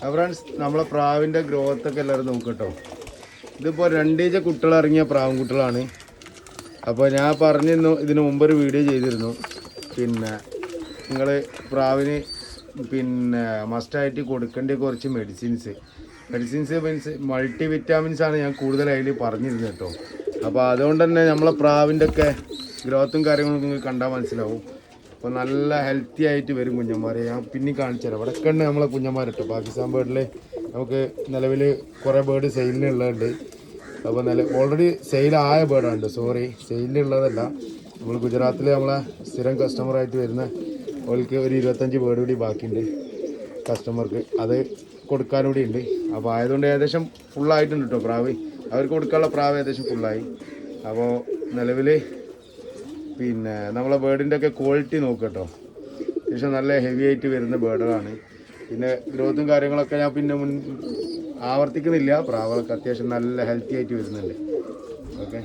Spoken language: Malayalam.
ഫ്രണ്ട്സ് നമ്മളെ പ്രാവിൻ്റെ ഗ്രോത്തൊക്കെ എല്ലാവരും നോക്കട്ടോ. ഇതിപ്പോൾ 2 കുട്ടികളിറങ്ങിയ പ്രാവും കുട്ടികളാണ്. അപ്പോൾ ഞാൻ പറഞ്ഞിരുന്നു ഇതിന് മുമ്പൊരു വീഡിയോ ചെയ്തിരുന്നു. പിന്നെ നിങ്ങൾ പ്രാവിന് പിന്നെ മസ്റ്റായിട്ട് കൊടുക്കേണ്ട കുറച്ച് മെഡിസിൻസ് മീൻസ് മൾട്ടി വിറ്റാമിൻസാണ് ഞാൻ കൂടുതൽ അതിൽ പറഞ്ഞിരുന്നത് കേട്ടോ. അപ്പോൾ അതുകൊണ്ട് തന്നെ നമ്മളെ പ്രാവിൻ്റെ ഒക്കെ ഗ്രോത്തും കാര്യങ്ങളും നിങ്ങൾക്ക് കണ്ടാൽ മനസ്സിലാവും. അപ്പോൾ നല്ല ഹെൽത്തി ആയിട്ട് വരും കുഞ്ഞന്മാരെ. ഞാൻ പിന്നെ കാണിച്ചു തരാം. ഇവിടെ കണ്ട് നമ്മളെ കുഞ്ഞന്മാർ കേട്ടോ. പാകിസ്ഥാൻ ബേർഡിൽ നമുക്ക് നിലവിൽ കുറേ ബേർഡ് സെയിലിനുള്ളതുണ്ട്. അപ്പോൾ ഓൾറെഡി സെയിലായ ബേർഡാണ്, സോറി സെയിലിനുള്ളതല്ല. നമ്മൾ ഗുജറാത്തിൽ നമ്മളെ സ്ഥിരം കസ്റ്റമറായിട്ട് വരുന്ന അവർക്ക് ഒരു 25 ബേർഡ് കൂടി ബാക്കിയുണ്ട് കസ്റ്റമർക്ക്. അത് കൊടുക്കാനൂടി ഉണ്ട്. അപ്പോൾ ആയതുകൊണ്ട് ഏകദേശം ഫുള്ളായിട്ടുണ്ട് കേട്ടോ പ്രാവ്. അവർക്ക് കൊടുക്കാനുള്ള പ്രാവ് ഏകദേശം ഫുള്ളായി. അപ്പോൾ നിലവിൽ പിന്നെ നമ്മളെ ബേർഡിൻ്റെ ഒക്കെ ക്വാളിറ്റി നോക്കുക കേട്ടോ. അത്യാവശ്യം നല്ല ഹെവി ആയിട്ട് വരുന്ന ബേർഡുകളാണ്. പിന്നെ ഗ്രോത്തും കാര്യങ്ങളൊക്കെ ഞാൻ പിന്നെ ആവർത്തിക്കുന്നില്ല. പ്രാവുകളൊക്കെ അത്യാവശ്യം നല്ല ഹെൽത്തി ആയിട്ട് വരുന്നുണ്ട്. ഓക്കെ.